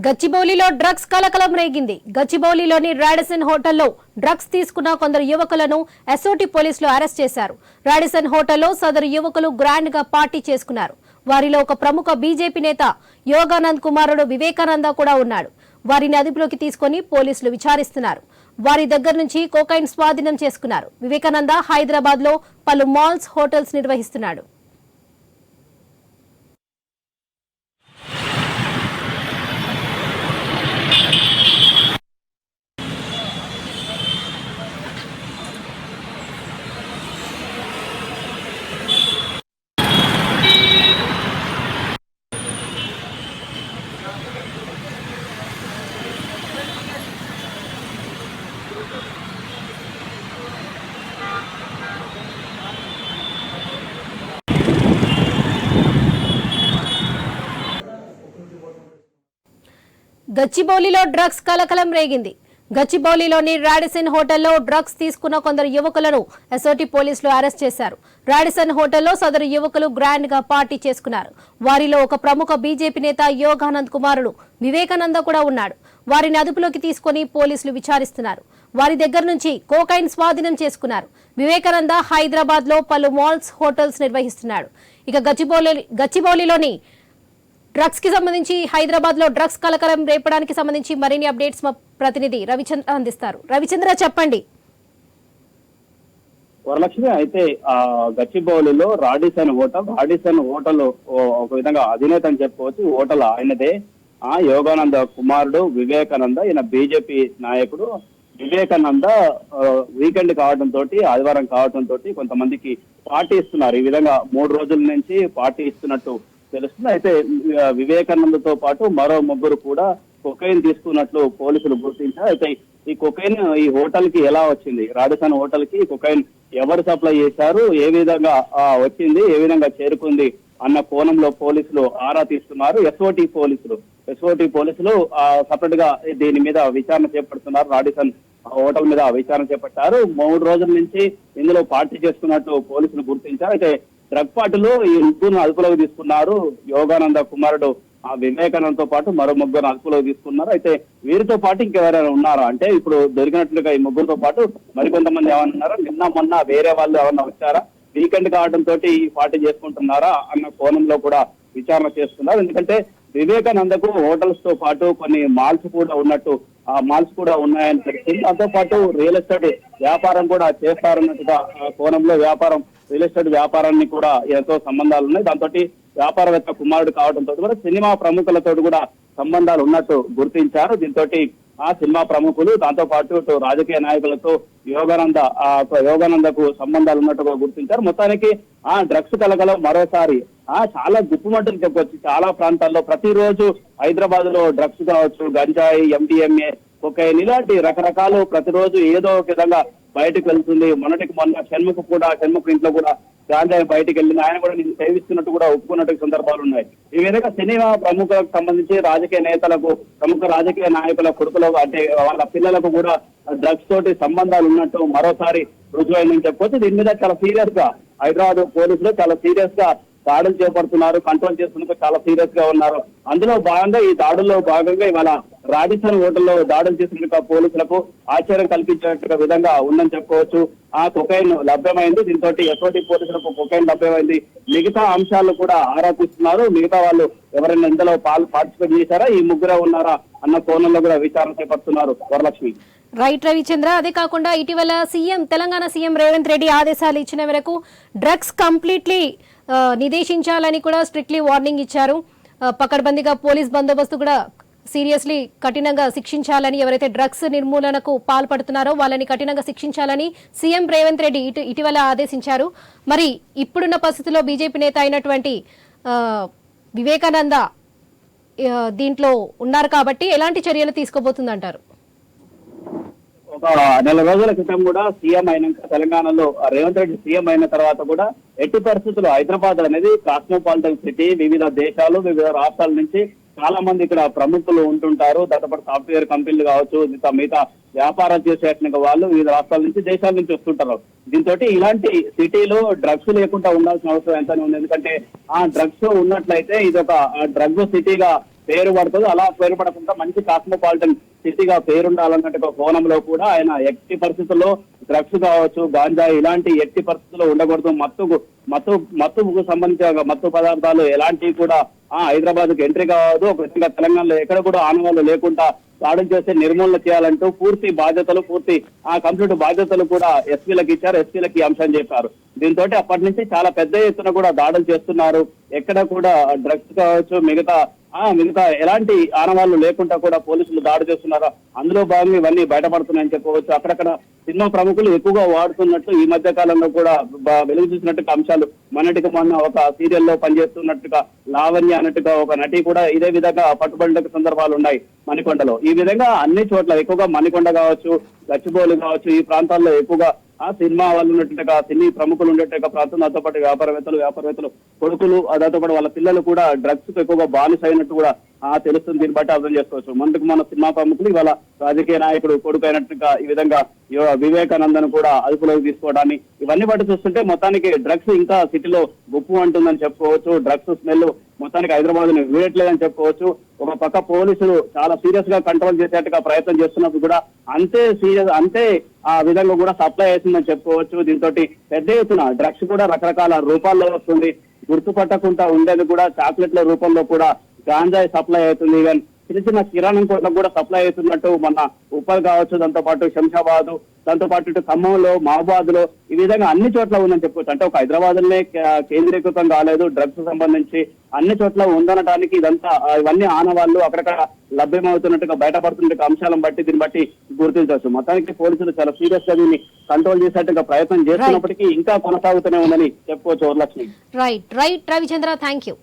గచ్చిబౌలిలో drugs కలకలం రేగింది. గచ్చిబౌలిలోని Radisson హోటల్లో డ్రగ్స్ తీసుకున్న కొందరు యువకులను ఎస్ఓటీ పోలీసులు అరెస్ట్ చేశారు. రాడిసన్ హోటల్లో సదరు యువకులు గ్రాండ్ గా పార్టీ చేసుకున్నారు. వారిలో ఒక ప్రముఖ బీజేపీ నేత యోగానంద్ కుమారుడు వివేకానంద కూడా ఉన్నాడు. వారిని అదుపులోకి తీసుకుని పోలీసులు విచారిస్తున్నారు. వారి దగ్గర నుంచి కోకైన్ స్వాధీనం చేసుకున్నారు. వివేకానంద హైదరాబాద్ లో పలు మాల్స్, హోటల్స్ నిర్వహిస్తున్నాడు. గచ్చిబౌలిలో డ్రగ్స్ కలకలం రేగింది. గచ్చిబౌలిలోని రాడిసన్ హోటల్లో డ్రగ్స్ తీసుకున్న కొందరు యువకులను ఎస్ఓటీ పోలీసులు అరెస్ట్ చేశారు. రాడిసన్ హోటల్లో సదరు యువకులు గ్రాండ్ గా పార్టీ చేసుకున్నారు. వారిలో ఒక ప్రముఖ బీజేపీ నేత యోగానంద్ కుమారుడు వివేకానంద కూడా ఉన్నాడు. వారిని అదుపులోకి తీసుకుని పోలీసులు విచారిస్తున్నారు. వారి దగ్గర నుంచి కోకైన్ స్వాధీనం చేసుకున్నారు. వివేకానంద హైదరాబాద్ లో పలు మాల్స్, హోటల్స్ నిర్వహిస్తున్నాడు. ఇక గచ్చిబౌలిలోని డ్రగ్స్ కి సంబంధించి హైదరాబాద్ లో డ్రగ్స్ కలకలం రేపడానికి సంబంధించి మరిన్ని అప్డేట్స్ మా ప్రతినిధి రవిచంద్ర అందిస్తారు. రవిచంద్ర, చెప్పండి. వరలక్ష్మి, అయితే గచ్చిబౌలిలో రాడిసన్ హోటల్ ఒక విధంగా అధినేత అని చెప్పుకోవచ్చు. హోటల్ ఆయనదే. యోగానంద కుమారుడు వివేకానంద, ఈయన బీజేపీ నాయకుడు. వివేకానంద వీకెండ్ కావడంతో, ఆదివారం కావడంతో కొంతమందికి పార్టీ ఇస్తున్నారు. ఈ విధంగా 3 రోజుల నుంచి పార్టీ ఇస్తున్నట్టు తెలుస్తుంది. అయితే వివేకానందతో పాటు మరో 3 కూడా కొకైన్ తీసుకున్నట్లు పోలీసులు గుర్తించారు. అయితే ఈ కొకైన్ ఈ హోటల్ కి ఎలా వచ్చింది, రాడిసన్ హోటల్ కి కొకైన్ ఎవరు సప్లై చేశారు, ఏ విధంగా వచ్చింది, ఏ విధంగా చేరుకుంది అన్న కోణంలో పోలీసులు ఆరా తీస్తున్నారు. ఎస్ఓటీ పోలీసులు సపరేట్ గా దీని మీద విచారణ చేపడుతున్నారు. రాడిసన్ హోటల్ మీద విచారణ చేపట్టారు. 3 రోజుల నుంచి ఇందులో పార్టీ చేస్తున్నట్టు పోలీసులు గుర్తించారు. అయితే డ్రగ్ పార్టీలో ఈ 3 అదుపులోకి తీసుకున్నారు. యోగానంద కుమారుడు వివేకానందతో పాటు మరో 3 అదుపులోకి తీసుకున్నారు. అయితే వీరితో పాటు ఇంకెవరైనా ఉన్నారా అంటే, ఇప్పుడు దొరికినట్లుగా ఈ 3తో పాటు మరికొంతమంది ఏమన్నా ఉన్నారా, నిన్న మొన్న వేరే వాళ్ళు ఏమన్నా వచ్చారా, వీకెండ్ కావడంతో ఈ పార్టీ చేసుకుంటున్నారా అన్న కోణంలో కూడా విచారణ చేస్తున్నారు. ఎందుకంటే వివేకానందకు హోటల్స్ తో పాటు కొన్ని మాల్స్ కూడా ఉన్నాయని తెలిసింది. దాంతో పాటు రియల్ ఎస్టేట్ వ్యాపారం కూడా చేస్తారన్నట్టుగా కోణంలో రియల్ ఎస్టేట్ వ్యాపారాన్ని కూడా ఎంతో సంబంధాలు ఉన్నాయి. దాంతో వ్యాపారవేత్త కుమారుడు కావడంతో కూడా సినిమా ప్రముఖులతో కూడా సంబంధాలు ఉన్నట్టు గుర్తించారు. దీంతో ఆ సినిమా ప్రముఖులు, దాంతో పాటు రాజకీయ నాయకులతో యోగానందకు సంబంధాలు ఉన్నట్టుగా గుర్తించారు. మొత్తానికి డ్రగ్స్ కలకలం మరోసారి చాలా గుప్పుమంటలు చెప్పొచ్చు. చాలా ప్రాంతాల్లో ప్రతిరోజు హైదరాబాద్ లో డ్రగ్స్ కావచ్చు, గంజాయి, ఎండిఎంఏ, కొకైన్ ఇలాంటి రకరకాలు ప్రతిరోజు ఏదో ఒక విధంగా బయటకు వెళ్తుంది. మొన్న షణ్ముఖ్ ఇంట్లో కూడా గాంజాయి బయటకు వెళ్ళింది. ఆయన కూడా నేను సేవిస్తున్నట్టు కూడా ఒప్పుకున్నట్టు సందర్భాలు ఉన్నాయి. ఈ విధంగా సినిమా ప్రముఖులకు సంబంధించి రాజకీయ నేతలకు, ప్రముఖ రాజకీయ నాయకుల కొడుకులకు, అంటే వాళ్ళ పిల్లలకు కూడా డ్రగ్స్ తోటి సంబంధాలు ఉన్నట్టు మరోసారి రుజువైందని చెప్పుకోవచ్చు. దీని మీద చాలా సీరియస్ గా హైదరాబాద్ పోలీసులు చాలా సీరియస్ గా దాడులు చేపడుతున్నారు. కంట్రోల్ చేస్తున్నందుకు చాలా సీరియస్ గా ఉన్నారు. అందులో భాగంగా ఈ దాడుల్లో భాగంగా ఇవాళ రాడిసన్ హోటల్లో దాడులు చేసిన పోలీసులకు ఆశ్చర్యం కల్పించేట్టుగా విధంగా ఉందని చెప్పుకోవచ్చు. కొకైన్ లభ్యమైంది. దీంతో ఎస్ఓటీ పోలీసులకు కొకైన్ లభ్యమైంది. మిగతా అంశాలు కూడా ఆరా తీస్తున్నారు. మిగతా వాళ్ళు ఎవరైనా ఇందులో పార్టిసిపేట్ చేశారా, ఈ 3 ఉన్నారా అన్న కోణంలో కూడా విచారణ చేపడుతున్నారు. వరలక్ష్మి. రైట్ రవిచంద్ర. అదే కాకుండా ఇటీవల తెలంగాణ సీఎం రేవంత్ రెడ్డి ఆదేశాలు ఇచ్చిన మేరకు డ్రగ్స్ కంప్లీట్లీ నిషేధించాలని కూడా స్ట్రిక్ట్లీ వార్నింగ్ ఇచ్చారు. పకడ్బందీగా పోలీస్ బందోబస్తు కూడా సీరియస్లీ కఠినంగా శిక్షించాలని, ఎవరైతే డ్రగ్స్ నిర్మూలనకు పాల్పడుతున్నారో వాళ్ళని కఠినంగా శిక్షించాలని సీఎం రేవంత్ రెడ్డి ఇటీవల ఆదేశించారు. మరి ఇప్పుడున్న పరిస్థితుల్లో బీజేపీ నేత అయినటువంటి వివేకానంద దీంట్లో ఉన్నారు కాబట్టి ఎలాంటి చర్యలు తీసుకోబోతుందంటారు? ఒక నెల రోజుల క్రితం కూడా సీఎం అయినాక తెలంగాణలో రేవంత్ రెడ్డి సీఎం అయిన తర్వాత కూడా ఎట్టి పరిస్థితుల్లో హైదరాబాద్ అనేది కాస్మోపాలిటన్ సిటీ, వివిధ దేశాలు, వివిధ రాష్ట్రాల నుంచి చాలా మంది ఇక్కడ ప్రముఖులు ఉంటుంటారు. దాంతోపాటు సాఫ్ట్వేర్ కంపెనీలు కావచ్చు, మిగతా వ్యాపారాలు చేసేట వాళ్ళు వివిధ రాష్ట్రాల నుంచి, దేశాల నుంచి వస్తుంటారు. దీంతో ఇలాంటి సిటీలో డ్రగ్స్ లేకుండా ఉండాల్సిన అవసరం ఎంతనే ఉంది. ఎందుకంటే ఆ డ్రగ్స్ ఉన్నట్లయితే ఇది ఒక డ్రగ్ సిటీగా పేరు పడుతుందో అలా పేరు పడకుండా మంచి కాస్మోపాలిటన్ సిటీగా పేరుండాలన్నట్టు కోణంలో కూడా ఆయన ఎట్టి పరిస్థితుల్లో డ్రగ్స్ కావచ్చు, గాంజా ఇలాంటి ఎట్టి పరిస్థితుల్లో ఉండకూడదు. మత్తుకు సంబంధించిన మత్తు పదార్థాలు ఎలాంటివి కూడా హైదరాబాద్ కు ఎంట్రీ కావద్దు. ఒక విధంగా తెలంగాణలో ఎక్కడ కూడా ఆనవాళ్లు లేకుండా దాడులు చేస్తే నిర్మూలన చేయాలంటూ పూర్తి కంప్లీట్ బాధ్యతలు కూడా ఎస్పీలకు ఇచ్చారు. ఎస్పీలకు ఈ అంశాన్ని చెప్పారు. దీంతో అప్పటి నుంచి చాలా పెద్ద ఎత్తున కూడా దాడులు చేస్తున్నారు. ఎక్కడ కూడా డ్రగ్స్ కావచ్చు, మిగతా ఎలాంటి ఆనవాళ్లు లేకుండా కూడా పోలీసులు దాడి చేస్తున్నారు. అందులో భాగంగా ఇవన్నీ బయటపడుతున్నాయని చెప్పవచ్చు. అక్కడక్కడ సినిమా ప్రముఖులు ఎక్కువగా వాడుతున్నట్టు ఈ మధ్య కాలంలో కూడా వెలుగు చూసినట్టుగా అంశాలు, మొన్న ఒక సీరియల్లో పనిచేస్తున్నట్టుగా లావణ్య అన్నట్టుగా ఒక నటి కూడా ఇదే విధంగా పట్టుబడిన సందర్భాలు ఉన్నాయి మణికొండలో. ఈ విధంగా అన్ని చోట్ల ఎక్కువగా మణికొండ కావచ్చు, గచ్చిబౌలి కావచ్చు, ఈ ప్రాంతాల్లో ఎక్కువగా సినిమా వాళ్ళు ఉన్నట్టుగా, సినీ ప్రముఖులు ఉండేట్టుగా ప్రాంతం, దాంతో పాటు వ్యాపారవేత్తలు కొడుకులు, దాంతో పాటు వాళ్ళ పిల్లలు కూడా డ్రగ్స్ కు ఎక్కువగా బానిస అయినట్టు కూడా తెలుస్తుంది. దీన్ని బట్టి అర్థం చేసుకోవచ్చు. మన సినిమా ప్రముఖులు ఇవాళ రాజకీయ నాయకుడు కొడుకు అయినట్టుగా ఈ విధంగా వివేకానందన్ కూడా అదుపులోకి తీసుకోవడాన్ని, ఇవన్నీ బట్టి చూస్తుంటే మొత్తానికి డ్రగ్స్ ఇంకా సిటీలో గుప్పు అంటుందని చెప్పుకోవచ్చు. డ్రగ్స్ స్మెల్ మొత్తానికి హైదరాబాద్ ని వీడట్లేదని చెప్పుకోవచ్చు. ఒక పక్క పోలీసులు చాలా సీరియస్ గా కంట్రోల్ చేసేట్టుగా ప్రయత్నం చేస్తున్నప్పుడు కూడా అంతే ఆ విధంగా కూడా సప్లై అవుతుందని చెప్పుకోవచ్చు. దీంతో పెద్ద ఎత్తున డ్రగ్స్ కూడా రకరకాల రూపాల్లో వస్తుంది. గుర్తుపట్టకుండా ఉండేది కూడా చాక్లెట్ల రూపంలో కూడా గాంజాయి సప్లై అవుతుంది. ఈవెన్ చిన్న కిరాణం కోట్లకు కూడా సప్లై అవుతున్నట్టు మన ఉప్పల్ కావచ్చు, దాంతో పాటు శంషాబాద్, దాంతో పాటు ఇటు ఖమ్మంలో, మహబాద్ లో ఈ విధంగా అన్ని చోట్ల ఉందని చెప్పుకోవచ్చు. అంటే ఒక హైదరాబాద్ లోనే కేంద్రీకృతం కాలేదు. డ్రగ్స్ సంబంధించి అన్ని చోట్ల ఉందనడానికి ఇవన్నీ ఆనవాళ్లు అక్కడక్కడ లభ్యమవుతున్నట్టుగా బయటపడుతున్నట్టుగా అంశాలను బట్టి దీన్ని బట్టి గుర్తించవచ్చు. మొత్తానికి పోలీసులు చాలా సీరియస్ గా దీన్ని కంట్రోల్ చేసేట్టుగా ప్రయత్నం చేస్తున్నప్పటికీ ఇంకా కొనసాగుతూనే ఉందని చెప్పుకోవచ్చు. Varalakshmi. Right Ravichandra, thank you.